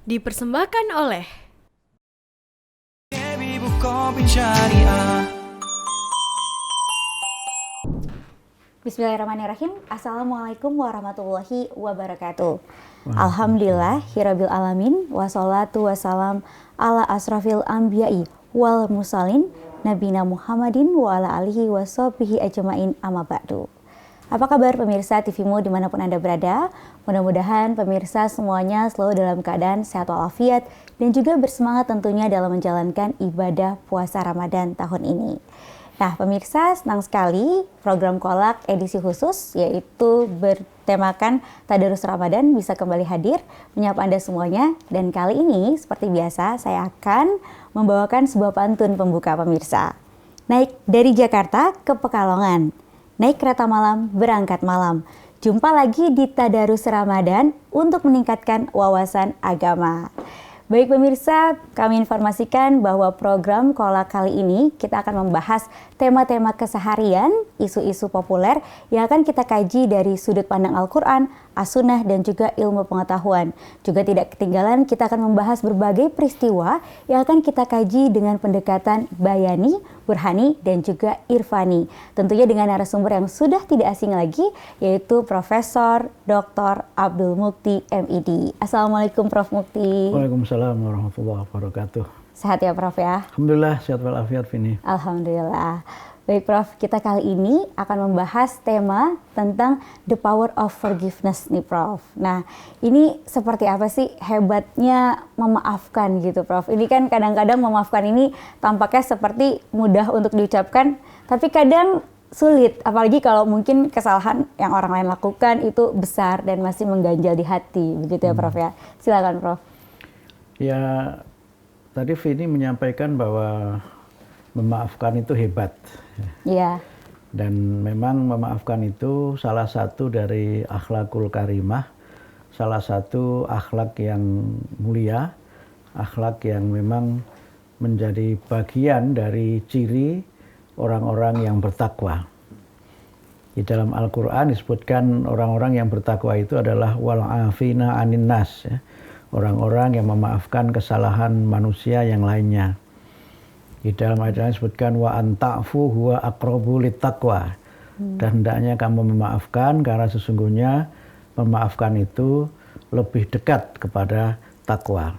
Dipersembahkan oleh Bismillahirrahmanirrahim. Assalamualaikum warahmatullahi wabarakatuh. Alhamdulillahirabbil alamin wassalatu wassalam ala asrafil anbiya'i wal mursalin nabina Muhammadin wa ala alihi washabbihi ajmain amma ba'du. Apa kabar pemirsa TVMu dimanapun Anda berada? Mudah-mudahan pemirsa semuanya selalu dalam keadaan sehat walafiat dan juga bersemangat tentunya dalam menjalankan ibadah puasa Ramadan tahun ini. Nah pemirsa, senang sekali program Kolak edisi khusus yaitu bertemakan Tadarus Ramadan bisa kembali hadir menyapa Anda semuanya. Dan kali ini seperti biasa saya akan membawakan sebuah pantun pembuka pemirsa. Naik dari Jakarta ke Pekalongan, naik kereta malam, berangkat malam. Jumpa lagi di Tadarus Ramadan untuk meningkatkan wawasan agama. Baik pemirsa, kami informasikan bahwa program Kolak kali ini kita akan membahas tema-tema keseharian, isu-isu populer yang akan kita kaji dari sudut pandang Al-Quran, As-Sunnah dan juga ilmu pengetahuan. Juga tidak ketinggalan kita akan membahas berbagai peristiwa yang akan kita kaji dengan pendekatan bayani, burhani dan juga irfani. Tentunya dengan narasumber yang sudah tidak asing lagi yaitu Profesor Dr. Abdul Mukti MID. Assalamualaikum Prof. Mukti. Waalaikumsalam warahmatullahi wabarakatuh. Sehat ya Prof ya? Alhamdulillah sehat walafiat Vini. Alhamdulillah. Baik Prof, kita kali ini akan membahas tema tentang the power of forgiveness nih Prof. Nah ini seperti apa sih hebatnya memaafkan gitu Prof. Ini kan kadang-kadang memaafkan ini tampaknya seperti mudah untuk diucapkan, tapi kadang sulit. Apalagi kalau mungkin kesalahan yang orang lain lakukan itu besar dan masih mengganjal di hati. Begitu ya Prof ya. Silakan Prof. Ya tadi Vini menyampaikan bahwa memaafkan itu hebat. Iya. Dan memang memaafkan itu salah satu dari akhlakul karimah, salah satu akhlak yang mulia, akhlak yang memang menjadi bagian dari ciri orang-orang yang bertakwa. Di dalam Al-Quran disebutkan orang-orang yang bertakwa itu adalah wal'afina anin nas, ya. Orang-orang yang memaafkan kesalahan manusia yang lainnya. Di dalam ayat lain disebutkan wa anta'fu huwa aqrabu littaqwa. Dan hendaknya kamu memaafkan karena sesungguhnya memaafkan itu lebih dekat kepada takwa.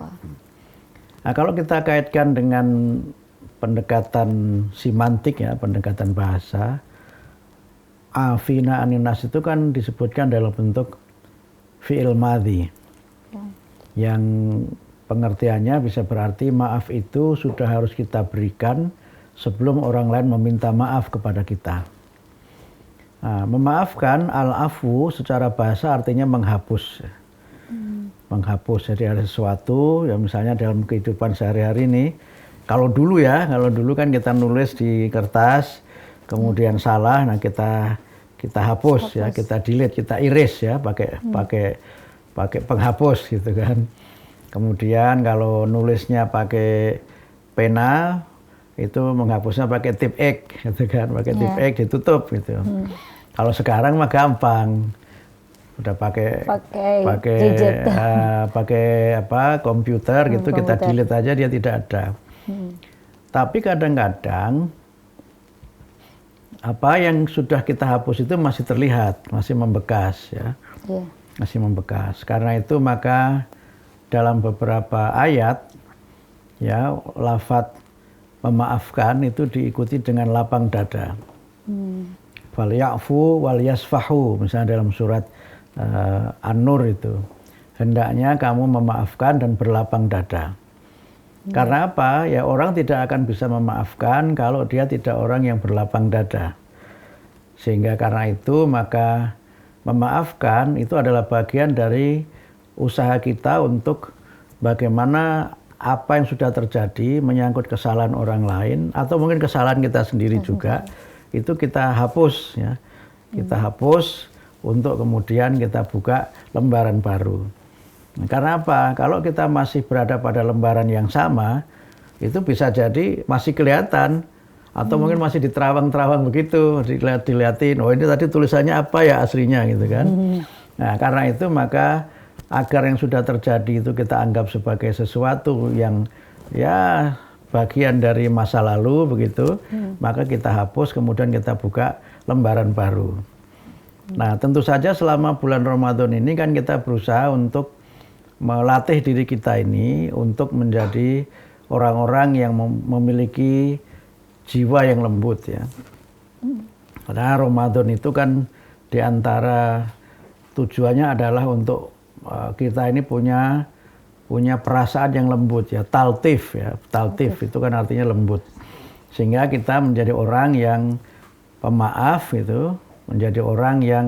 Nah, kalau kita kaitkan dengan pendekatan semantik ya, pendekatan bahasa, afina aninas itu kan disebutkan dalam bentuk fi'il madhi. Yang pengertiannya bisa berarti maaf itu sudah harus kita berikan sebelum orang lain meminta maaf kepada kita. Nah, memaafkan al-afu secara bahasa artinya menghapus. Menghapus, jadi ada sesuatu yang misalnya dalam kehidupan sehari-hari ini, kalau dulu kan kita nulis di kertas, kemudian salah, nah kita hapus ya, kita delete, kita iris ya, pakai penghapus gitu kan. Kemudian kalau nulisnya pakai pena, itu menghapusnya pakai tip X, gitu kan, pakai tip X ditutup gitu. Kalau sekarang mah gampang, udah pakai komputer gitu, kita delete aja dia tidak ada. Tapi kadang-kadang apa yang sudah kita hapus itu masih terlihat, masih membekas ya, masih membekas. Karena itu maka dalam beberapa ayat ya lafadz memaafkan itu diikuti dengan lapang dada. Falyafu wal yasfahu, misalnya dalam surat An-Nur itu, hendaknya kamu memaafkan dan berlapang dada. Karena apa? Ya orang tidak akan bisa memaafkan kalau dia tidak orang yang berlapang dada. Sehingga karena itu maka memaafkan itu adalah bagian dari usaha kita untuk bagaimana apa yang sudah terjadi menyangkut kesalahan orang lain atau mungkin kesalahan kita sendiri juga itu kita hapus ya. Kita hapus untuk kemudian kita buka lembaran baru. Nah, karena apa? Kalau kita masih berada pada lembaran yang sama, itu bisa jadi masih kelihatan atau mungkin masih diterawang-terawang begitu, dilihatin, oh ini tadi tulisannya apa ya aslinya gitu kan. Nah, karena itu maka agar yang sudah terjadi itu kita anggap sebagai sesuatu yang ya bagian dari masa lalu begitu, maka kita hapus kemudian kita buka lembaran baru. Nah, tentu saja selama bulan Ramadan ini kan kita berusaha untuk melatih diri kita ini untuk menjadi orang-orang yang memiliki jiwa yang lembut ya. Karena Ramadan itu kan diantara tujuannya adalah untuk kita ini punya perasaan yang lembut ya, taltif ya. Taltif itu kan artinya lembut. Sehingga kita menjadi orang yang pemaaf gitu, menjadi orang yang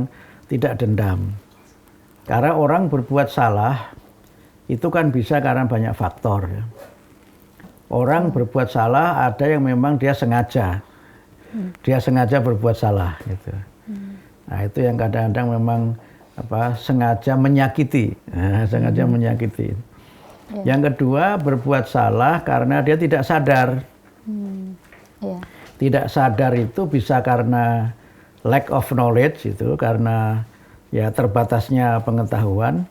tidak dendam. Karena orang berbuat salah itu kan bisa karena banyak faktor ya. Orang berbuat salah ada yang memang dia sengaja. Dia sengaja berbuat salah gitu. Nah, itu yang kadang-kadang memang sengaja menyakiti, sengaja menyakiti. Yang kedua, berbuat salah karena dia tidak sadar. Tidak sadar itu bisa karena lack of knowledge itu, karena ya terbatasnya pengetahuan.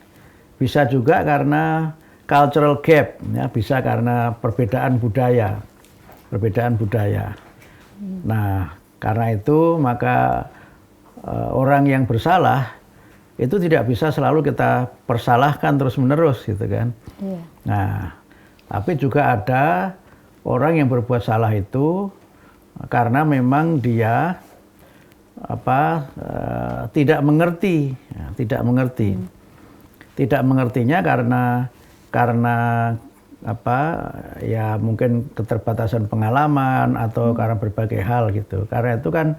Bisa juga karena cultural gap, ya, bisa karena perbedaan budaya. Nah, karena itu maka orang yang bersalah itu tidak bisa selalu kita persalahkan terus-menerus gitu kan. Nah, tapi juga ada orang yang berbuat salah itu karena memang dia tidak mengerti, ya, tidak mengerti. Tidak mengertinya karena ya mungkin keterbatasan pengalaman atau karena berbagai hal gitu. Karena itu kan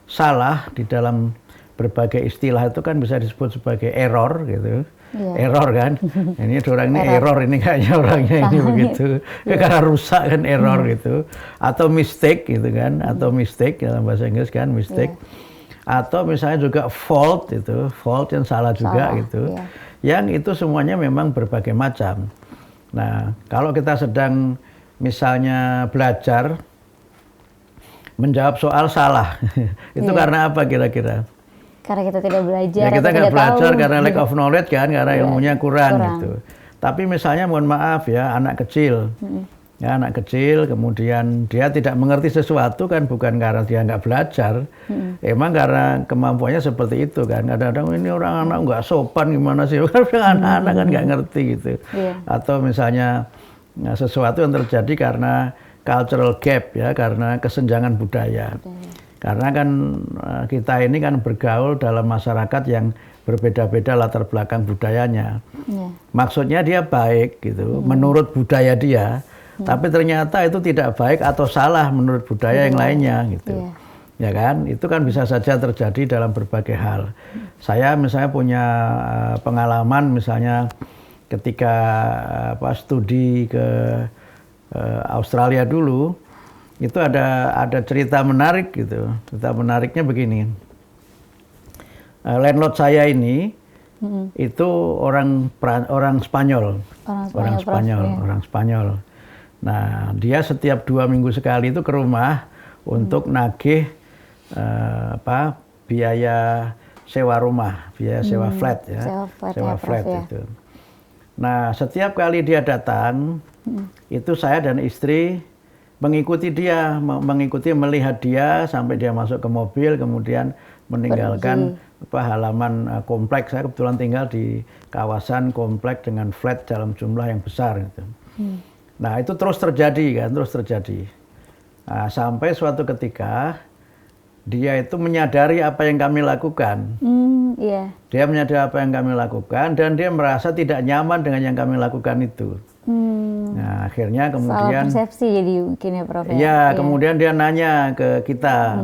salah di dalam berbagai istilah itu kan bisa disebut sebagai error gitu. Error kan. Ini orang ini error ini kayaknya orangnya ini begitu. Karena rusak kan error gitu. Atau mistake gitu kan, atau mistake dalam bahasa Inggris kan mistake. Atau misalnya juga fault itu, fault yang salah juga gitu. Yang itu semuanya memang berbagai macam. Nah, kalau kita sedang misalnya belajar menjawab soal salah, itu karena apa kira-kira? Karena kita tidak belajar. Ya, kita nggak belajar karena lack of knowledge kan, karena ilmunya kurang gitu. Tapi misalnya mohon maaf ya, anak kecil, ya anak kecil, kemudian dia tidak mengerti sesuatu kan bukan karena dia nggak belajar, emang karena kemampuannya seperti itu kan. Kadang-kadang ini orang anak nggak sopan gimana sih, kan anak-anak kan nggak ngerti gitu. Atau misalnya sesuatu yang terjadi karena cultural gap ya, karena kesenjangan budaya. Karena kan kita ini kan bergaul dalam masyarakat yang berbeda-beda latar belakang budayanya. Maksudnya dia baik gitu, menurut budaya dia, tapi ternyata itu tidak baik atau salah menurut budaya yang lainnya gitu. Ya kan, itu kan bisa saja terjadi dalam berbagai hal. Saya misalnya punya pengalaman misalnya ketika studi ke Australia dulu. Itu ada cerita menarik gitu. Cerita menariknya begini. Landlord saya ini itu orang Spanyol. Orang Spanyol. Nah, dia setiap 2 minggu sekali itu ke rumah untuk nagih biaya sewa rumah, biaya sewa flat ya. Sewa flat itu. Nah, setiap kali dia datang, itu saya dan istri mengikuti dia, melihat dia sampai dia masuk ke mobil, kemudian meninggalkan halaman kompleks. Saya kebetulan tinggal di kawasan kompleks dengan flat dalam jumlah yang besar gitu. Nah, itu terus terjadi kan, terus terjadi. Nah, sampai suatu ketika dia itu menyadari apa yang kami lakukan. Dia menyadari apa yang kami lakukan dan dia merasa tidak nyaman dengan yang kami lakukan itu. Nah, akhirnya kemudian salah persepsi jadi mungkin ya Prof. Ya, kemudian dia nanya ke kita,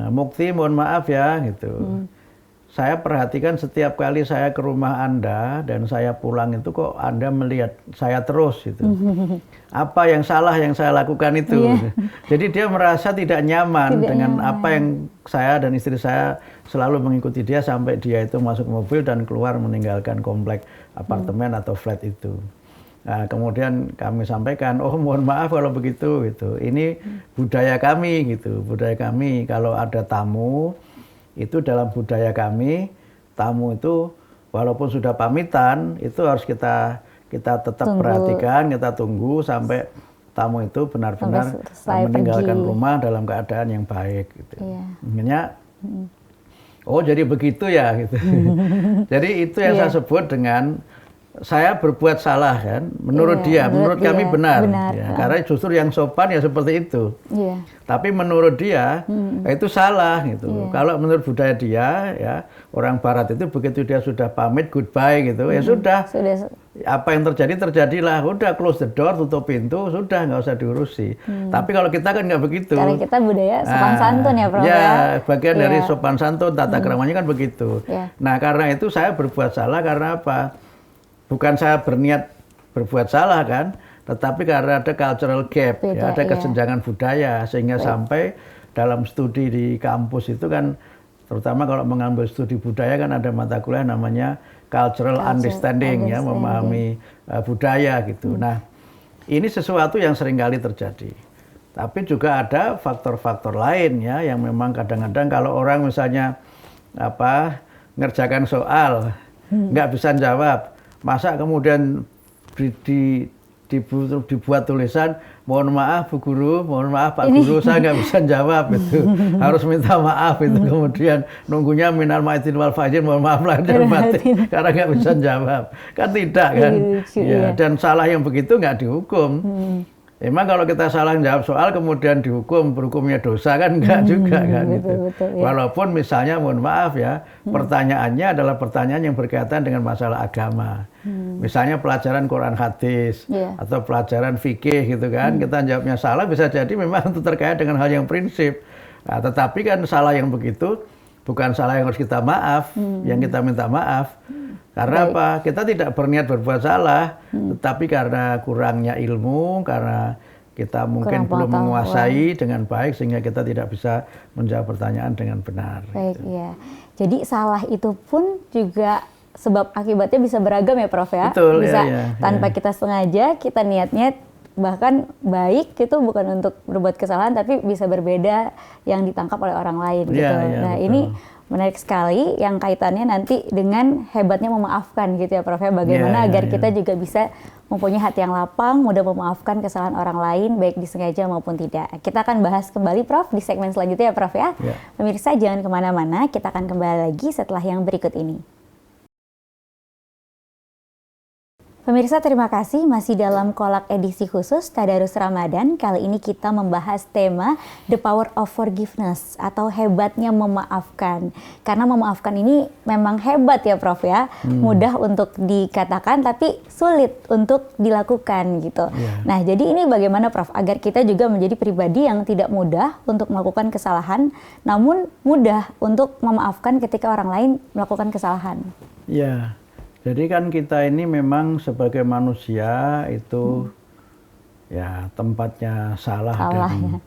Mukti mohon maaf ya gitu. Saya perhatikan setiap kali saya ke rumah Anda dan saya pulang itu kok Anda melihat saya terus gitu. Apa yang salah yang saya lakukan itu? Jadi dia merasa tidak nyaman dengan apa yang saya dan istri saya selalu mengikuti dia sampai dia itu masuk mobil dan keluar meninggalkan komplek apartemen atau flat itu. Nah, kemudian kami sampaikan, oh mohon maaf kalau begitu gitu. Ini budaya kami gitu, budaya kami kalau ada tamu itu dalam budaya kami tamu itu walaupun sudah pamitan itu harus kita tetap perhatikan, kita tunggu sampai tamu itu benar-benar meninggalkan rumah dalam keadaan yang baik gitu. Makanya oh jadi begitu ya gitu. Jadi itu yang saya sebut dengan saya berbuat salah kan, menurut dia, menurut kami benar. Ya, karena justru yang sopan ya seperti itu. Tapi menurut dia itu salah gitu. Kalau menurut budaya dia, ya orang Barat itu begitu dia sudah pamit goodbye gitu, ya sudah. Apa yang terjadilah, udah close the door, tutup pintu, sudah nggak usah diurusi. Tapi kalau kita kan nggak begitu. Karena kita budaya sopan santun ya, Prof. Ya, bagian dari sopan santun, tata keramanya kan begitu. Nah, karena itu saya berbuat salah karena apa? Bukan saya berniat berbuat salah kan, tetapi karena ada cultural gap, ya, ada kesenjangan budaya, sehingga sampai dalam studi di kampus itu kan, terutama kalau mengambil studi budaya kan ada mata kuliah namanya cultural understanding, ya, memahami budaya gitu. Nah, ini sesuatu yang seringkali terjadi. Tapi juga ada faktor-faktor lain ya, yang memang kadang-kadang kalau orang misalnya ngerjakan soal nggak bisa jawab, masa kemudian dibuat tulisan, mohon maaf Bu Guru, mohon maaf Pak Guru, saya nggak bisa jawab itu, harus minta maaf itu, kemudian nunggunya minal ma'idin wal faizin, mohon maaf lahir batin, karena nggak bisa jawab, kan tidak kan, ya, dan salah yang begitu nggak dihukum. Emang kalau kita salah jawab soal kemudian dihukum, berhukumnya dosa kan enggak juga kan gitu. Walaupun misalnya mohon maaf ya, pertanyaannya adalah pertanyaan yang berkaitan dengan masalah agama. Misalnya pelajaran Quran hadis atau pelajaran fikih gitu kan, kita jawabnya salah bisa jadi memang itu terkait dengan hal yang prinsip. Nah, tetapi kan salah yang begitu bukan salah yang harus kita maaf, yang kita minta maaf. Karena apa? Kita tidak berniat berbuat salah, tetapi karena kurangnya ilmu, karena kita mungkin belum menguasai dengan baik, sehingga kita tidak bisa menjawab pertanyaan dengan benar. Baik, ya. Jadi salah itu pun juga sebab akibatnya bisa beragam ya, Prof ya. Betul, bisa tanpa kita sengaja, kita niatnya bahkan baik itu bukan untuk berbuat kesalahan, tapi bisa berbeda yang ditangkap oleh orang lain gitu. Nah, betul. Ini menarik sekali yang kaitannya nanti dengan hebatnya memaafkan gitu ya, Prof ya. Bagaimana agar kita juga bisa mempunyai hati yang lapang, mudah memaafkan kesalahan orang lain, baik disengaja maupun tidak. Kita akan bahas kembali, Prof, di segmen selanjutnya ya, Prof ya. Pemirsa jangan kemana-mana, kita akan kembali lagi setelah yang berikut ini. Pemirsa, terima kasih masih dalam Kolak edisi khusus Tadarus Ramadan. Kali ini kita membahas tema The Power of Forgiveness atau hebatnya memaafkan. Karena memaafkan ini memang hebat ya, Prof ya. Mudah untuk dikatakan tapi sulit untuk dilakukan gitu. Nah, jadi ini bagaimana, Prof, agar kita juga menjadi pribadi yang tidak mudah untuk melakukan kesalahan, namun mudah untuk memaafkan ketika orang lain melakukan kesalahan. Ya. Jadi kan kita ini memang sebagai manusia itu ya tempatnya salah dan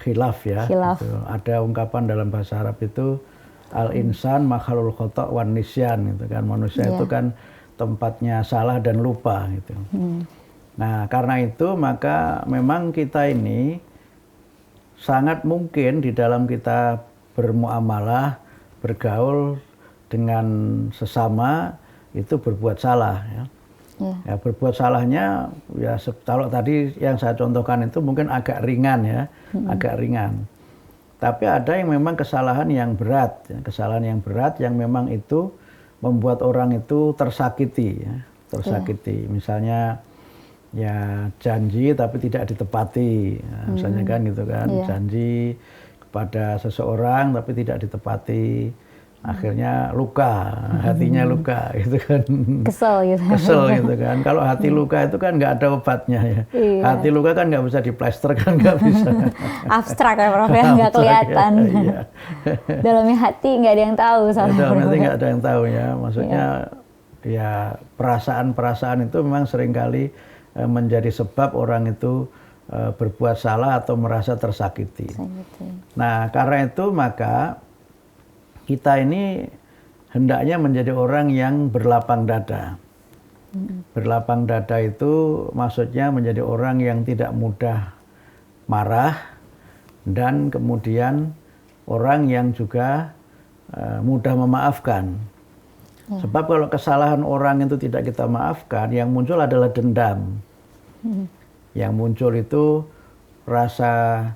khilaf ya. Gitu. Ada ungkapan dalam bahasa Arab itu al-insan makhalul khata' wan nisyan gitu kan. Manusia itu kan tempatnya salah dan lupa gitu. Nah, karena itu maka memang kita ini sangat mungkin di dalam kita bermuamalah, bergaul dengan sesama itu berbuat salah ya. Ya, berbuat salahnya ya kalau tadi yang saya contohkan itu mungkin agak ringan ya, agak ringan. Tapi ada yang memang kesalahan yang berat, ya, kesalahan yang berat yang memang itu membuat orang itu tersakiti ya, tersakiti. Misalnya ya janji tapi tidak ditepati. Nah, misalnya kan gitu kan, janji kepada seseorang tapi tidak ditepati. Akhirnya luka, hatinya luka gitu kan. Kesel gitu. Kesel gitu kan. Kalau hati luka itu kan nggak ada obatnya ya. Hati luka kan nggak bisa diplester kan, nggak bisa. Abstrak ya, Prof ya, nggak kelihatan. Ya. Dalamnya hati nggak ada yang tahu. Dalamnya hati nggak ada yang tahu ya. Maksudnya ya perasaan-perasaan itu memang seringkali menjadi sebab orang itu berbuat salah atau merasa tersakiti. Nah, karena itu maka kita ini hendaknya menjadi orang yang berlapang dada. Berlapang dada itu maksudnya menjadi orang yang tidak mudah marah dan kemudian orang yang juga mudah memaafkan. Sebab kalau kesalahan orang itu tidak kita maafkan, yang muncul adalah dendam. Yang muncul itu rasa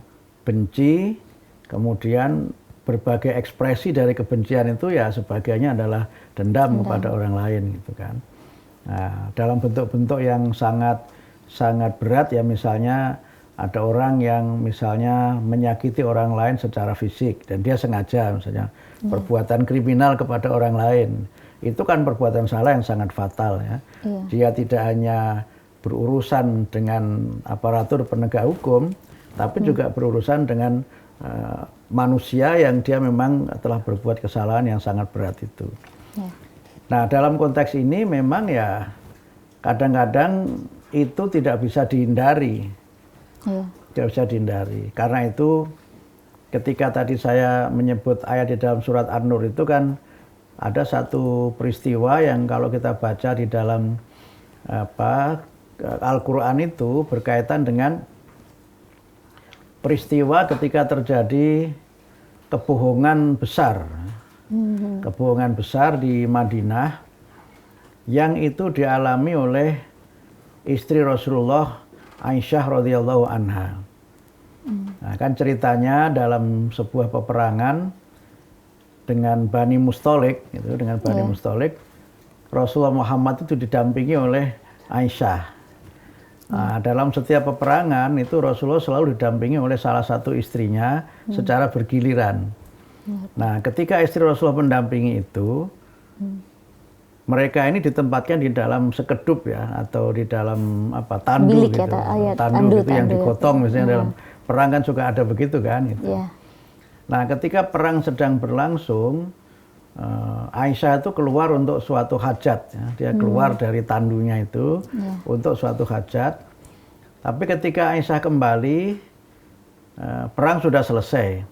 benci, kemudian berbagai ekspresi dari kebencian itu ya sebagainya adalah dendam kepada orang lain gitu kan. Nah, dalam bentuk-bentuk yang sangat berat ya, misalnya ada orang yang misalnya menyakiti orang lain secara fisik dan dia sengaja misalnya perbuatan kriminal kepada orang lain. Itu kan perbuatan salah yang sangat fatal ya. Dia tidak hanya berurusan dengan aparatur penegak hukum, tapi juga berurusan dengan manusia yang dia memang telah berbuat kesalahan yang sangat berat itu. Nah, dalam konteks ini memang ya kadang-kadang itu tidak bisa dihindari. Tidak bisa dihindari. Karena itu ketika tadi saya menyebut ayat di dalam surat An-Nur itu kan ada satu peristiwa yang kalau kita baca di dalam Al-Quran itu berkaitan dengan peristiwa ketika terjadi kebohongan besar. Kebohongan besar di Madinah yang itu dialami oleh istri Rasulullah Aisyah radhiyallahu anha. Nah, kan ceritanya dalam sebuah peperangan dengan Bani Mustalik, gitu, dengan Bani Mustalik, Rasulullah Muhammad itu didampingi oleh Aisyah. Nah, dalam setiap peperangan itu Rasulullah selalu didampingi oleh salah satu istrinya secara bergiliran. Nah, ketika istri Rasulullah mendampingi itu, mereka ini ditempatkan di dalam sekedup ya, atau di dalam tandu bilik, gitu, tandu gitu yang digotong misalnya dalam perang kan juga ada begitu kan. Gitu. Nah, ketika perang sedang berlangsung, Aisyah itu keluar untuk suatu hajat. Ya. Dia keluar dari tandunya itu untuk suatu hajat. Tapi ketika Aisyah kembali, perang sudah selesai.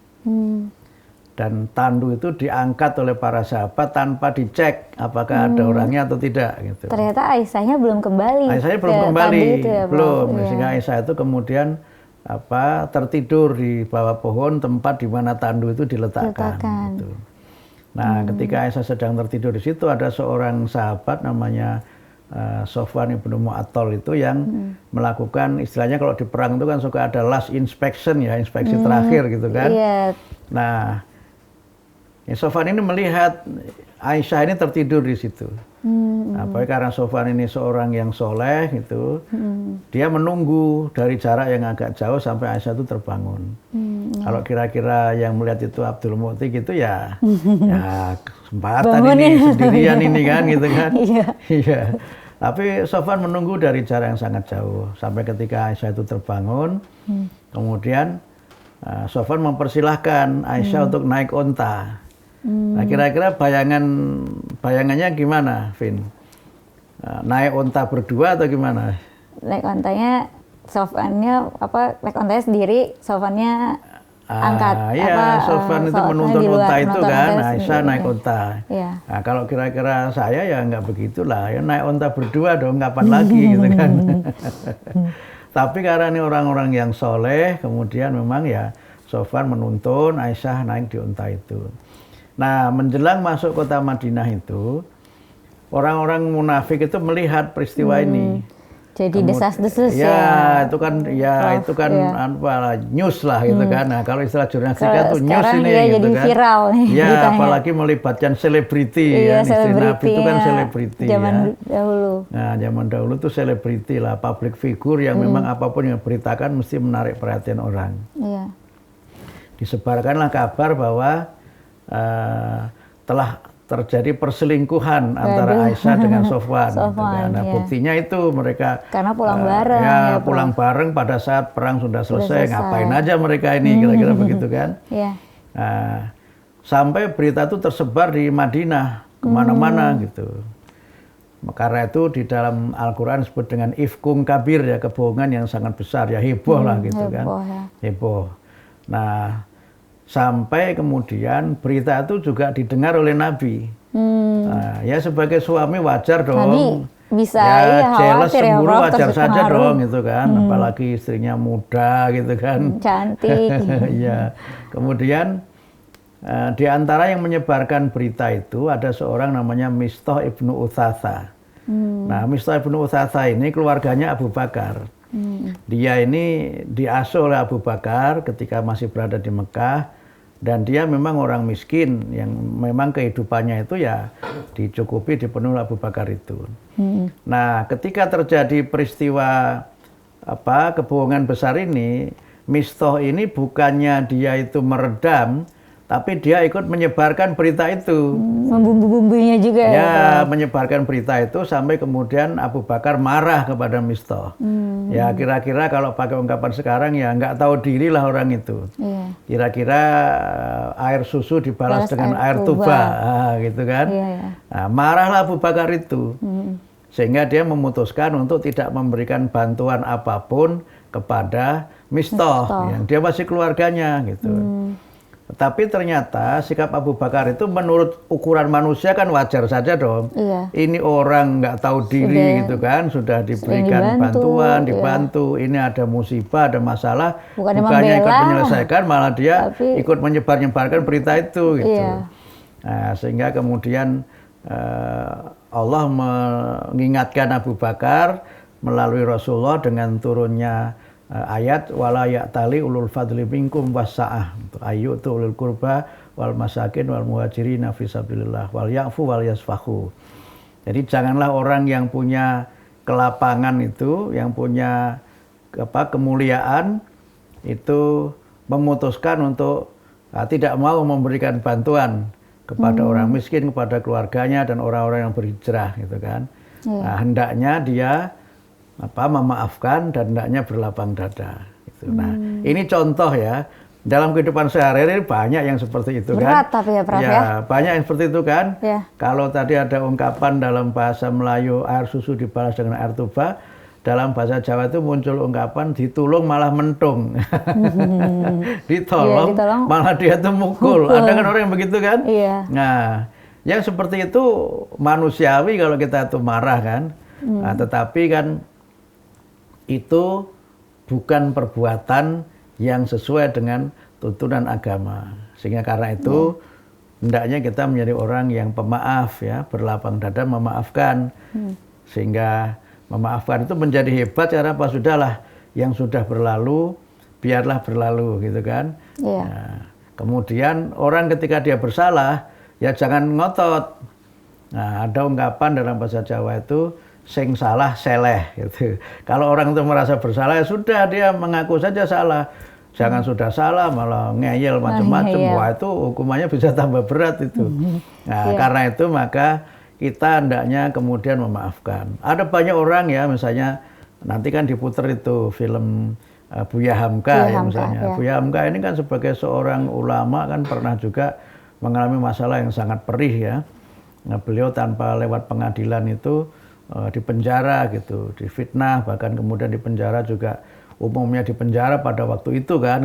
Dan tandu itu diangkat oleh para sahabat tanpa dicek apakah ada orangnya atau tidak. Gitu. Ternyata Aisyahnya belum kembali. Aisyahnya belum kembali, itu ya, belum. Sehingga Aisyah itu kemudian tertidur di bawah pohon tempat di mana tandu itu diletakkan. Gitu. Nah, ketika Aisyah sedang tertidur di situ ada seorang sahabat namanya Sofwan ibnu Mu'attal itu yang melakukan istilahnya kalau di perang itu kan suka ada last inspection ya, inspeksi terakhir gitu kan. Nah, Sofwan ini melihat Aisyah ini tertidur di situ. Apalagi karena Sofwan ini seorang yang soleh gitu, dia menunggu dari jarak yang agak jauh sampai Aisyah itu terbangun. Kalau kira-kira yang melihat itu Abdul Mu'ti gitu ya, ya kesempatan ini sendirian ini kan gitu kan. Iya. Tapi Sofwan menunggu dari jarak yang sangat jauh sampai ketika Aisyah itu terbangun, kemudian Sofwan mempersilahkan Aisyah untuk naik onta. Nah, kira-kira bayangannya gimana, Vin? Naik onta berdua atau gimana? Naik ontanya, naik ontanya sendiri, Sofwannya angkat. Iya, Sofwan itu menuntun onta itu kan, Aisyah naik onta. Nah, kalau kira-kira saya ya nggak begitulah, ya naik onta berdua dong, kapan lagi gitu kan. Tapi karena ini orang-orang yang soleh, kemudian memang ya Sofwan menuntun Aisyah naik di onta itu. Nah, menjelang masuk kota Madinah itu, orang-orang munafik itu melihat peristiwa ini. Jadi desas-desus ya. Itu kan news lah gitu kan. Nah, kalau istilah jurnalistika tuh news ini ya gitu jadi kan. Viral nih. Ya, apalagi melibatkan selebriti ya. Istri Nabi itu kan selebriti zaman dahulu. Nah, zaman dahulu tuh selebriti lah, public figure yang memang apapun yang beritakan mesti menarik perhatian orang. Disebarkanlah kabar bahwa telah terjadi perselingkuhan antara Aisyah dengan Sofwan. Nah, buktinya itu mereka karena pulang bareng. Pulang bareng pada saat perang sudah selesai. Ngapain aja mereka ini, kira-kira begitu kan? Nah, sampai berita itu tersebar di Madinah kemana-mana gitu. Karena itu di dalam Al-Quran disebut dengan ifkun kabir ya, kebohongan yang sangat besar ya, heboh lah gitu kan. Heboh. Nah, sampai kemudian berita itu juga didengar oleh Nabi. Nah, ya sebagai suami wajar dong. Nabi bisa jealous cemburu wajar saja dong gitu kan. Apalagi istrinya muda gitu kan. Cantik. Iya. Kemudian Di antara yang menyebarkan berita itu ada seorang namanya Mistah ibnu Utsatsa. Nah, Mistah ibnu Utsatsa ini keluarganya Abu Bakar. Dia ini diasuh oleh Abu Bakar ketika masih berada di Mekah, dan dia memang orang miskin yang memang kehidupannya itu ya dicukupi, dipenuhi Abu Bakar itu. Nah, ketika terjadi peristiwa kebohongan besar ini, Mistah ini bukannya dia itu meredam, tapi dia ikut menyebarkan berita itu. Membumbu-bumbunya juga ya? Menyebarkan berita itu sampai kemudian Abu Bakar marah kepada Mistah. Ya kira-kira kalau pakai ungkapan sekarang ya nggak tahu diri lah orang itu. Kira-kira air susu dibalas dengan air tuba. Gitu kan. Nah, marahlah Abu Bakar itu. Sehingga dia memutuskan untuk tidak memberikan bantuan apapun kepada Mistah. Yang dia masih keluarganya gitu. Tapi ternyata sikap Abu Bakar itu menurut ukuran manusia kan wajar saja dong. Ini orang nggak tahu diri gitu kan, sudah diberikan bantuan, dibantu. Ini ada musibah, ada masalah, bukannya ikut menyelesaikan, malah dia ikut menyebarkan berita itu gitu. Nah, sehingga kemudian Allah mengingatkan Abu Bakar melalui Rasulullah dengan turunnya ayat wala ya'tali ulul fadli minkum wasa'ah ayu tu ulul kurba wal masakin wal muhajirin fi sabilillah wal ya'fu wal yasfahu. Jadi janganlah orang yang punya kelapangan itu, yang punya kemuliaan itu memutuskan untuk tidak mau memberikan bantuan kepada orang miskin, kepada keluarganya dan orang-orang yang berhijrah gitu kan. Nah, hendaknya dia memaafkan dan hendaknya berlapang dada. Gitu. Nah, ini contoh ya. Dalam kehidupan sehari-hari banyak yang seperti itu. Berat kan. Tapi ya Prof ya. Banyak yang seperti itu kan. Ya. Kalau tadi ada ungkapan dalam bahasa Melayu air susu dibalas dengan air tuba, dalam bahasa Jawa itu muncul ungkapan ditulung malah mentung. ditolong malah dia tuh mukul. Ada kan orang yang begitu kan. Nah, yang seperti itu manusiawi kalau kita tuh marah kan. Nah, tetapi kan itu bukan perbuatan yang sesuai dengan tuntunan agama. Sehingga karena itu hendaknya kita menjadi orang yang pemaaf ya, berlapang dada memaafkan. Sehingga memaafkan itu menjadi hebat karena apa, sudahlah yang sudah berlalu biarlah berlalu gitu kan. Nah, kemudian orang ketika dia bersalah ya jangan ngotot. Nah, ada ungkapan dalam bahasa Jawa itu sing salah seleh gitu. Kalau orang itu merasa bersalah ya sudah dia mengaku saja salah. Jangan sudah salah malah ngeyel macam-macam. Wah, itu hukumannya bisa tambah berat itu. Nah, karena itu maka kita hendaknya kemudian memaafkan. Ada banyak orang ya, misalnya nanti kan diputer itu film Buya Hamka ya misalnya. Buya Hamka ini kan sebagai seorang ulama kan pernah juga mengalami masalah yang sangat perih ya. Nah, beliau tanpa lewat pengadilan itu dipenjara gitu, difitnah, bahkan kemudian dipenjara juga, umumnya dipenjara pada waktu itu kan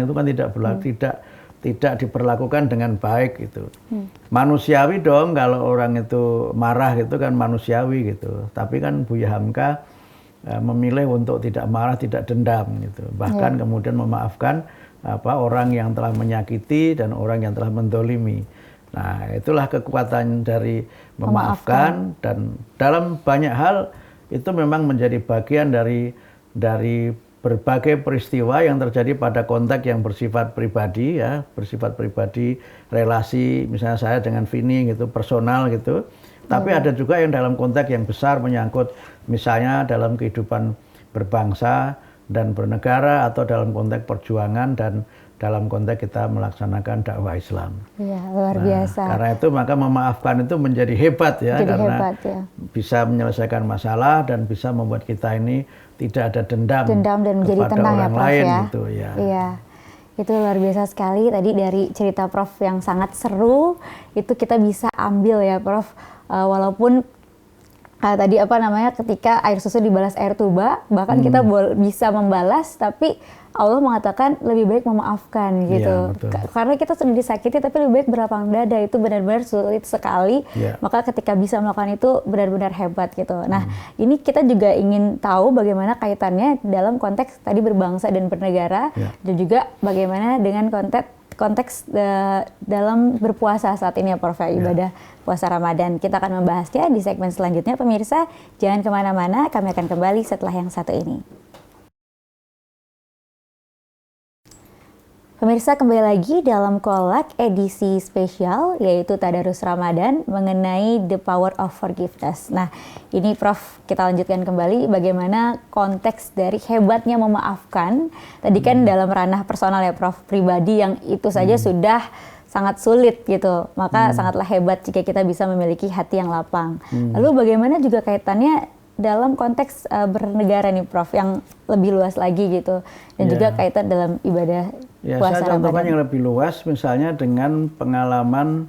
tidak diperlakukan dengan baik gitu. Manusiawi dong kalau orang itu marah gitu kan, manusiawi gitu. Tapi kan Buya Hamka memilih untuk tidak marah, tidak dendam gitu. Bahkan kemudian memaafkan orang yang telah menyakiti dan orang yang telah mendolimi. Nah, itulah kekuatan dari memaafkan. Dan dalam banyak hal itu memang menjadi bagian dari berbagai peristiwa yang terjadi pada konteks yang bersifat pribadi ya, bersifat pribadi, relasi misalnya saya dengan Vini gitu, personal gitu. Tapi ada juga yang dalam konteks yang besar menyangkut misalnya dalam kehidupan berbangsa dan bernegara, atau dalam konteks perjuangan dan dalam konteks kita melaksanakan dakwah Islam. Iya, luar biasa. Karena itu maka memaafkan itu menjadi hebat ya, karena bisa menyelesaikan masalah dan bisa membuat kita ini tidak ada dendam dan menjadi kepada tenang orang ya, Prof, lain ya. gitu ya. Iya. Itu luar biasa sekali tadi dari cerita Prof yang sangat seru, itu kita bisa ambil ya Prof, walaupun tadi ketika air susu dibalas air tuba, bahkan kita bisa membalas, tapi Allah mengatakan lebih baik memaafkan gitu. Karena kita sudah disakiti tapi lebih baik berlapang dada, itu benar-benar sulit sekali. Maka ketika bisa melakukan itu benar-benar hebat gitu. Nah, ini kita juga ingin tahu bagaimana kaitannya dalam konteks tadi berbangsa dan bernegara, dan juga bagaimana dengan konteks dalam berpuasa saat ini ya Prof, ibadah puasa Ramadan. Kita akan membahasnya di segmen selanjutnya. Pemirsa, jangan kemana-mana, kami akan kembali setelah yang satu ini. Pemirsa, kembali lagi dalam Kolak edisi spesial, yaitu Tadarus Ramadan mengenai the power of forgiveness. Nah, ini Prof, kita lanjutkan kembali bagaimana konteks dari hebatnya memaafkan. Tadi kan dalam ranah personal ya Prof, pribadi yang itu saja sudah sangat sulit gitu. Maka sangatlah hebat jika kita bisa memiliki hati yang lapang. Lalu bagaimana juga kaitannya dalam konteks bernegara nih Prof, yang lebih luas lagi gitu. Dan juga kaitan dalam ibadah puasa saya contohkan Ramadan. yang lebih luas, misalnya dengan pengalaman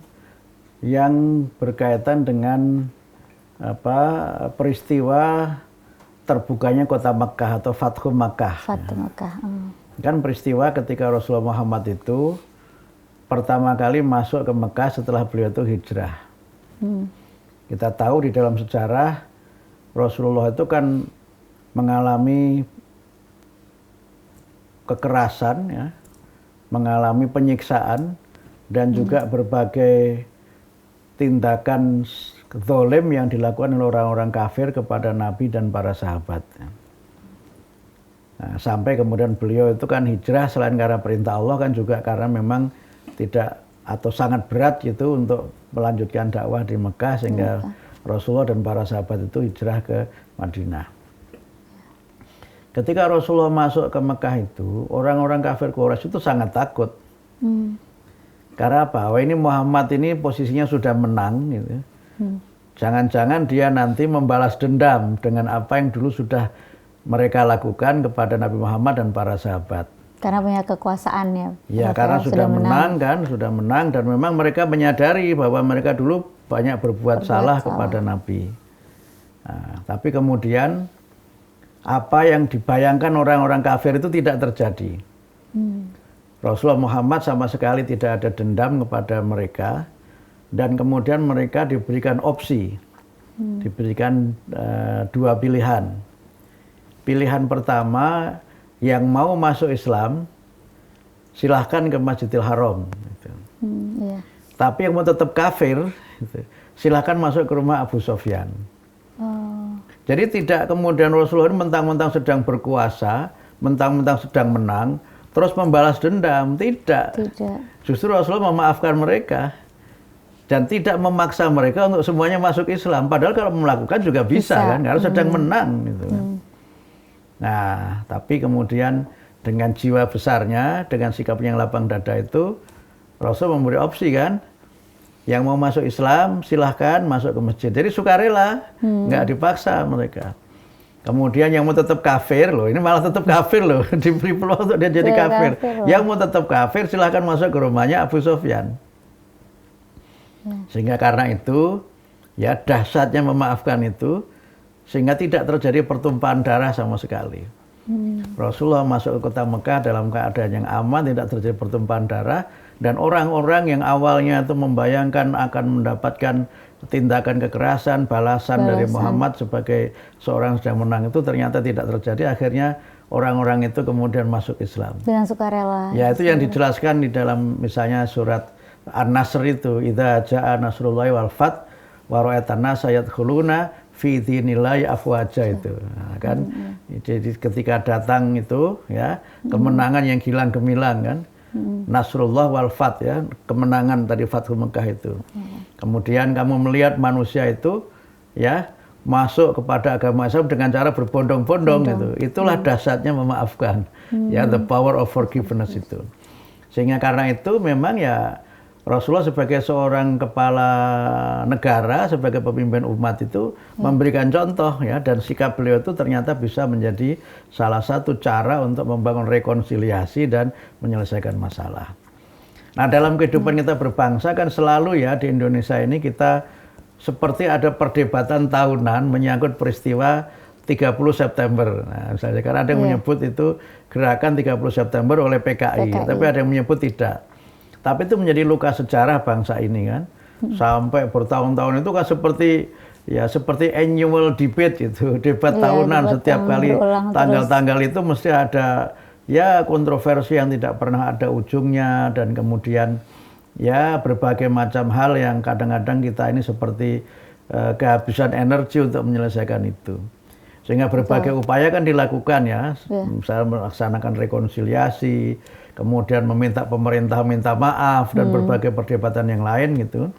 yang berkaitan dengan peristiwa terbukanya kota Mekah atau Fathu Makkah. Fathu Makkah. Kan peristiwa ketika Rasulullah Muhammad itu pertama kali masuk ke Mekah setelah beliau itu hijrah. Kita tahu di dalam sejarah Rasulullah itu kan mengalami kekerasan, ya, mengalami penyiksaan, dan juga berbagai tindakan zalim yang dilakukan oleh orang-orang kafir kepada Nabi dan para sahabat. Nah, sampai kemudian beliau itu kan hijrah selain karena perintah Allah kan juga karena memang tidak atau sangat berat gitu untuk melanjutkan dakwah di Mekah, sehingga Rasulullah dan para sahabat itu hijrah ke Madinah. Ketika Rasulullah masuk ke Mekah itu, orang-orang kafir Quraisy itu sangat takut. Karena apa? Wah, ini Muhammad ini posisinya sudah menang gitu. Jangan-jangan dia nanti membalas dendam dengan apa yang dulu sudah mereka lakukan kepada Nabi Muhammad dan para sahabat. Karena punya kekuasaan ya. Ya, karena sudah menang kan, sudah menang, dan memang mereka menyadari bahwa mereka dulu banyak berbuat salah kepada Nabi. Nah, tapi kemudian apa yang dibayangkan orang-orang kafir itu tidak terjadi. Rasulullah Muhammad sama sekali tidak ada dendam kepada mereka, dan kemudian mereka diberikan opsi, diberikan dua pilihan. Pilihan pertama, yang mau masuk Islam silahkan ke Masjidil Haram. Gitu. Tapi yang mau tetap kafir, gitu, silahkan masuk ke rumah Abu Sofyan. Jadi tidak kemudian Rasulullah mentang-mentang sedang berkuasa, mentang-mentang sedang menang, terus membalas dendam. Tidak. Justru Rasulullah memaafkan mereka dan tidak memaksa mereka untuk semuanya masuk Islam. Padahal kalau melakukan juga bisa. Kan, karena sedang menang. Gitu. Nah, tapi kemudian dengan jiwa besarnya, dengan sikap yang lapang dada itu, Rasul memberi opsi kan, yang mau masuk Islam silahkan masuk ke masjid. Jadi sukarela, nggak dipaksa mereka. Kemudian yang mau tetap kafir loh, ini malah tetap kafir loh, diberi peluang untuk dia jadi kafir. Yang mau tetap kafir silahkan masuk ke rumahnya Abu Sofyan. Sehingga karena itu, ya dahsyatnya memaafkan itu, sehingga tidak terjadi pertumpahan darah sama sekali. Rasulullah masuk ke kota Mekah dalam keadaan yang aman, tidak terjadi pertumpahan darah, dan orang-orang yang awalnya itu membayangkan akan mendapatkan tindakan kekerasan, balasan dari Muhammad sebagai seorang yang sedang menang itu ternyata tidak terjadi. Akhirnya orang-orang itu kemudian masuk Islam. Dengan sukarela. Ya, itu yang dijelaskan di dalam misalnya surat An-Nasr itu, idza jaa nasrullahi wal fath wa ra'aitan nasa yadkhuluna fi dinillahi afwaja itu. Nah, kan jadi ketika datang itu ya kemenangan yang gilang gemilang kan. Nasrullah wal fath ya, kemenangan tadi Fathu Mekah itu. Kemudian kamu melihat manusia itu ya masuk kepada agama Islam dengan cara berbondong-bondong gitu. Itulah dahsyatnya memaafkan. Ya, the power of forgiveness itu. Sehingga karena itu memang ya Rasulullah sebagai seorang kepala negara, sebagai pemimpin umat itu memberikan contoh ya, dan sikap beliau itu ternyata bisa menjadi salah satu cara untuk membangun rekonsiliasi dan menyelesaikan masalah. Nah, dalam kehidupan kita berbangsa kan selalu ya di Indonesia ini kita seperti ada perdebatan tahunan menyangkut peristiwa 30 September. Nah, misalnya karena ada yang menyebut itu gerakan 30 September oleh PKI, tapi ada yang menyebut tidak. Tapi itu menjadi luka sejarah bangsa ini kan. Sampai bertahun-tahun itu kan seperti annual debate itu, debat tahunan setiap kali tanggal-tanggal itu mesti ada ya kontroversi yang tidak pernah ada ujungnya, dan kemudian ya berbagai macam hal yang kadang-kadang kita ini seperti kehabisan energi untuk menyelesaikan itu. Sehingga berbagai upaya kan dilakukan ya, misalnya melaksanakan rekonsiliasi, kemudian meminta pemerintah minta maaf, dan berbagai perdebatan yang lain gitu.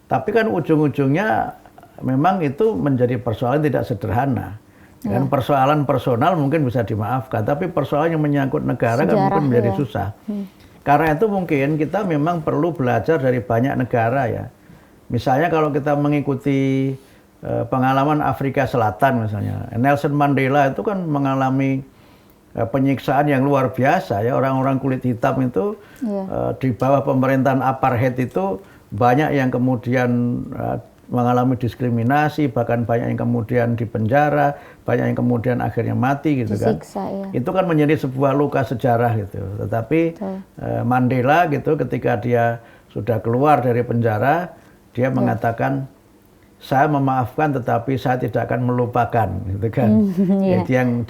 Tapi kan ujung-ujungnya memang itu menjadi persoalan tidak sederhana. Dan persoalan personal mungkin bisa dimaafkan, tapi persoalan yang menyangkut negara kan mungkin menjadi susah. Karena itu mungkin kita memang perlu belajar dari banyak negara ya. Misalnya kalau kita mengikuti pengalaman Afrika Selatan misalnya, Nelson Mandela itu kan mengalami penyiksaan yang luar biasa ya. Orang-orang kulit hitam itu di bawah pemerintahan apartheid itu banyak yang kemudian mengalami diskriminasi, bahkan banyak yang kemudian dipenjara, banyak yang kemudian akhirnya mati gitu kan. Ya. Itu kan menjadi sebuah luka sejarah gitu. Tetapi Mandela gitu ketika dia sudah keluar dari penjara, dia mengatakan, saya memaafkan tetapi saya tidak akan melupakan gitu kan. Jadi yang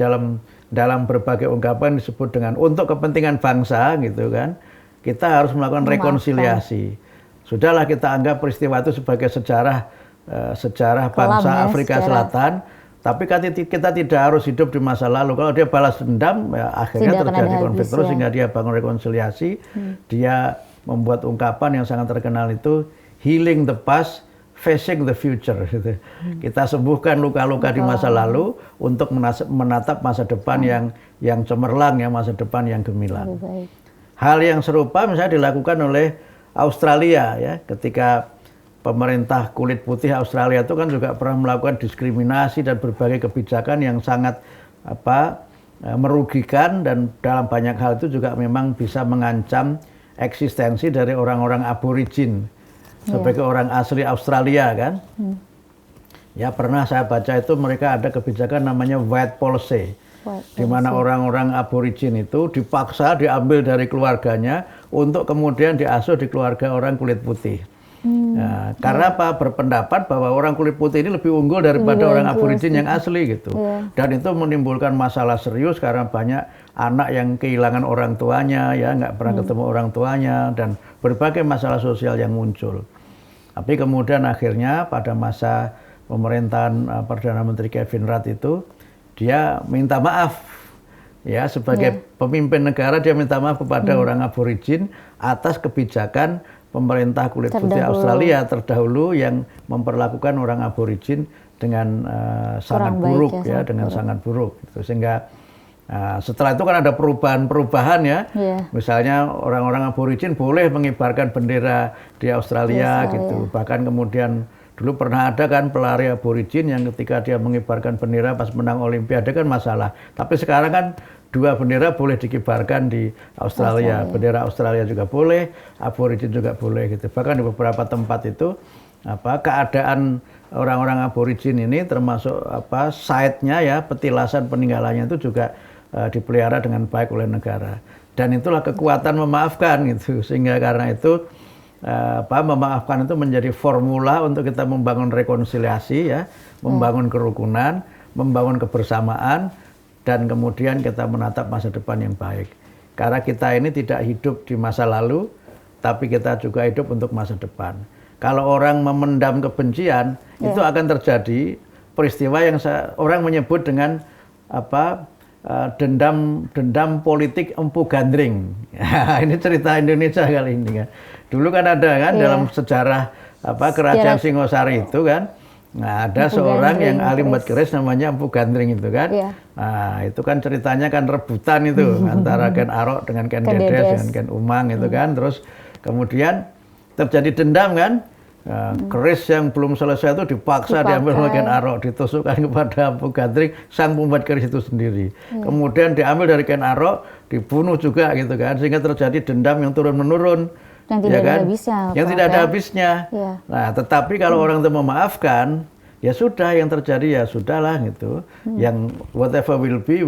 dalam berbagai ungkapan disebut dengan untuk kepentingan bangsa gitu kan, kita harus melakukan rekonsiliasi. Sudahlah kita anggap peristiwa itu sebagai sejarah bangsa Afrika Selatan, tapi kita tidak harus hidup di masa lalu. Kalau dia balas dendam, ya akhirnya terjadi konflik terus sehingga dia bangun rekonsiliasi. Dia membuat ungkapan yang sangat terkenal itu, healing the past, facing the future. Gitu. Kita sembuhkan luka-luka di masa lalu untuk menatap masa depan yang cemerlang, ya masa depan yang gemilang. Hal yang serupa misalnya dilakukan oleh Australia ya, ketika pemerintah kulit putih Australia itu kan juga pernah melakukan diskriminasi dan berbagai kebijakan yang sangat merugikan, dan dalam banyak hal itu juga memang bisa mengancam eksistensi dari orang-orang aborigin sebagai orang asli Australia kan. Ya pernah saya baca itu mereka ada kebijakan namanya white policy, di mana orang-orang aborigin itu dipaksa diambil dari keluarganya untuk kemudian diasuh di keluarga orang kulit putih. Nah, karena apa? Berpendapat bahwa orang kulit putih ini lebih unggul daripada orang aborigin yang asli gitu. Dan itu menimbulkan masalah serius karena banyak anak yang kehilangan orang tuanya, ya nggak pernah ketemu orang tuanya, dan berbagai masalah sosial yang muncul. Tapi kemudian akhirnya pada masa pemerintahan Perdana Menteri Kevin Rudd itu, dia minta maaf. Ya, sebagai pemimpin negara dia minta maaf kepada orang aborigin atas kebijakan pemerintah kulit putih Australia terdahulu yang memperlakukan orang aborigin dengan sangat buruk ya, dengan sangat buruk. Gitu. Sehingga setelah itu kan ada perubahan-perubahan ya. Misalnya orang-orang aborigin boleh mengibarkan bendera di Australia gitu. Bahkan kemudian dulu pernah ada kan pelari aborigin yang ketika dia mengibarkan bendera pas menang Olimpiade kan masalah. Tapi sekarang kan dua bendera boleh dikibarkan di Australia. Bendera Australia juga boleh, aborigin juga boleh gitu. Bahkan di beberapa tempat itu keadaan orang-orang aborigin ini termasuk site-nya ya, petilasan peninggalannya itu juga dipelihara dengan baik oleh negara. Dan itulah kekuatan memaafkan gitu. Sehingga karena itu memaafkan itu menjadi formula untuk kita membangun rekonsiliasi ya, membangun kerukunan, membangun kebersamaan, dan kemudian kita menatap masa depan yang baik. Karena kita ini tidak hidup di masa lalu, tapi kita juga hidup untuk masa depan. Kalau orang memendam kebencian, itu akan terjadi peristiwa yang orang menyebut dengan dendam politik empu gandring. Ini cerita Indonesia kali ini kan. Dulu kan ada kan dalam sejarah kerajaan Singosari itu kan. Nah, ada seorang yang ahli membuat keris namanya Empu Gandring itu kan. Nah, itu kan ceritanya kan rebutan itu antara Ken Arok dengan Ken Dedes dengan Ken Umang itu kan. Terus kemudian terjadi dendam kan. Keris yang belum selesai itu dipaksa diambil oleh Ken Arok, ditusukkan kepada Empu Gandring, sang pembuat keris itu sendiri. Kemudian diambil dari Ken Arok, dibunuh juga gitu kan. Sehingga terjadi dendam yang turun-menurun. Yang tidak ada habisnya. Yang tidak ada habisnya. Nah, tetapi kalau orang itu memaafkan, ya sudah, yang terjadi ya sudahlah gitu. Yang whatever will be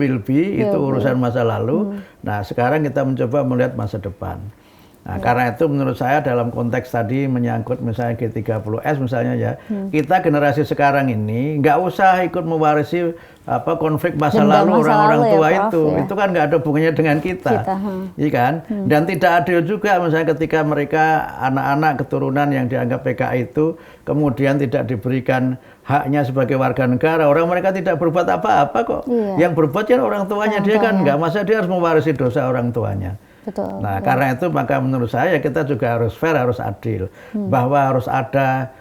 itu urusan masa lalu. Nah, sekarang kita mencoba melihat masa depan. Nah, karena itu menurut saya dalam konteks tadi menyangkut misalnya G30S misalnya ya, kita generasi sekarang ini nggak usah ikut mewarisi konflik masa Dendam lalu masa orang-orang lalu ya, tua Prof, itu. ya. Itu kan nggak ada hubungannya dengan kita. Iya kan? Dan tidak adil juga misalnya ketika mereka anak-anak keturunan yang dianggap PKI itu kemudian tidak diberikan haknya sebagai warga negara. Orang mereka tidak berbuat apa-apa kok. Iya. Yang berbuat kan orang tuanya, dia kan nggak, masa dia harus mewarisi dosa orang tuanya. Betul. Nah, karena itu maka menurut saya kita juga harus fair, harus adil, bahwa harus ada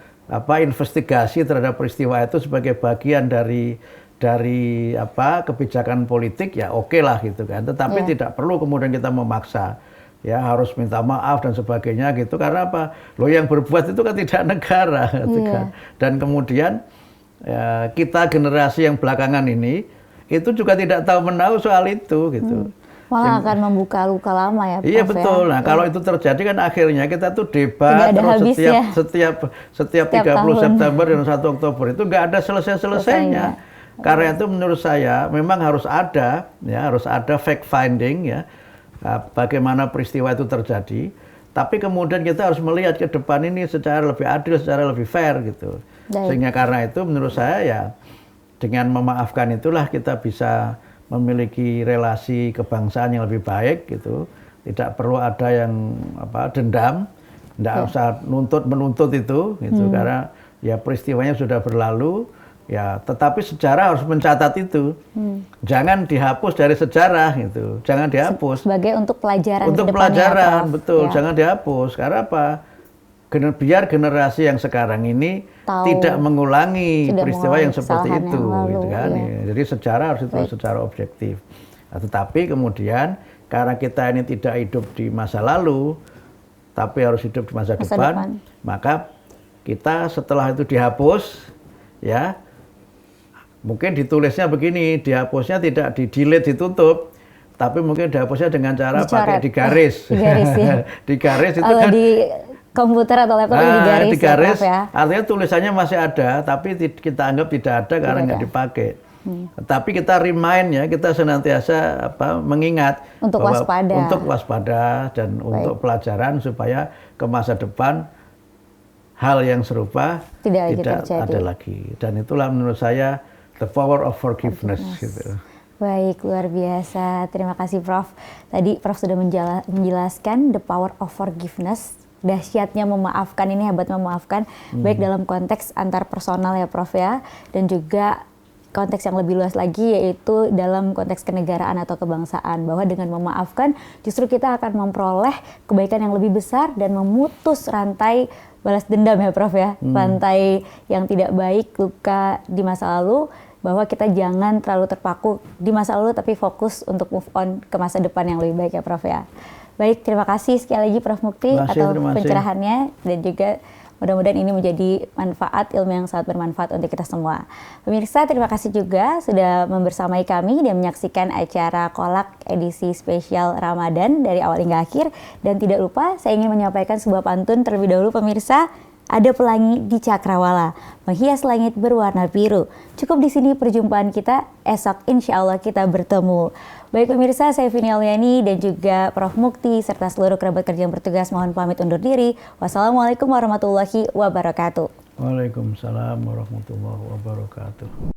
investigasi terhadap peristiwa itu sebagai bagian dari kebijakan politik, ya oke lah gitu kan. Tetapi tidak perlu kemudian kita memaksa, ya harus minta maaf dan sebagainya gitu. Karena apa? Loh, yang berbuat itu kan tidak negara, gitu kan. Dan kemudian ya, kita generasi yang belakangan ini itu juga tidak tahu menahu soal itu gitu. Malah akan membuka luka lama ya, Prof. Iya betul. Nah, kalau itu terjadi kan akhirnya kita tuh debat terus setiap 30 tahun. September dan 1 Oktober itu nggak ada selesainya. Karena itu menurut saya memang harus ada fact finding ya, bagaimana peristiwa itu terjadi. Tapi kemudian kita harus melihat ke depan ini secara lebih adil, secara lebih fair gitu. Sehingga karena itu menurut saya ya dengan memaafkan itulah kita bisa memiliki relasi kebangsaan yang lebih baik gitu. Tidak perlu ada yang dendam, tidak usah menuntut itu gitu, karena ya peristiwanya sudah berlalu ya, tetapi sejarah harus mencatat itu. Jangan dihapus dari sejarah gitu. Jangan dihapus. Sebagai untuk pelajaran untuk pelajaran, betul. Ya. Jangan dihapus. Karena apa? Biar generasi yang sekarang ini tidak mengulangi peristiwa yang seperti itu, gitu kan. Ya. Jadi sejarah harus itu secara objektif. Nah, tetapi kemudian karena kita ini tidak hidup di masa lalu, tapi harus hidup di masa depan, maka kita setelah itu dihapus, ya mungkin ditulisnya begini, dihapusnya tidak di-delete, ditutup, tapi mungkin dihapusnya dengan cara pakai digaris. Digaris ya. Digaris itu kalau kan di komputer atau laptop digaris, ya. Artinya tulisannya masih ada, tapi kita anggap tidak ada karena nggak dipakai. Tapi kita remind ya, kita senantiasa mengingat untuk waspada dan untuk pelajaran supaya ke masa depan hal yang serupa tidak ada lagi. Dan itulah menurut saya the power of forgiveness. Gitu. Baik, luar biasa. Terima kasih Prof. Tadi Prof sudah menjelaskan the power of forgiveness. Dahsyatnya memaafkan, ini hebat memaafkan, baik dalam konteks antar personal ya Prof ya, dan juga konteks yang lebih luas lagi yaitu dalam konteks kenegaraan atau kebangsaan, bahwa dengan memaafkan justru kita akan memperoleh kebaikan yang lebih besar dan memutus rantai balas dendam ya Prof ya, rantai yang tidak baik, luka di masa lalu, bahwa kita jangan terlalu terpaku di masa lalu tapi fokus untuk move on ke masa depan yang lebih baik ya Prof ya. Baik, terima kasih sekali lagi Prof Mukti atas pencerahannya, dan juga mudah-mudahan ini menjadi manfaat, ilmu yang sangat bermanfaat untuk kita semua. Pemirsa, terima kasih juga sudah membersamai kami dan menyaksikan acara Kolak edisi spesial Ramadan dari awal hingga akhir. Dan tidak lupa, saya ingin menyampaikan sebuah pantun terlebih dahulu pemirsa. Ada pelangi di cakrawala, menghias langit berwarna biru. Cukup di sini perjumpaan kita, esok insya Allah kita bertemu. Baik pemirsa, saya Vini Alyani dan juga Prof Mukti serta seluruh kerabat kerja yang bertugas mohon pamit undur diri. Wassalamualaikum warahmatullahi wabarakatuh. Waalaikumsalam warahmatullahi wabarakatuh.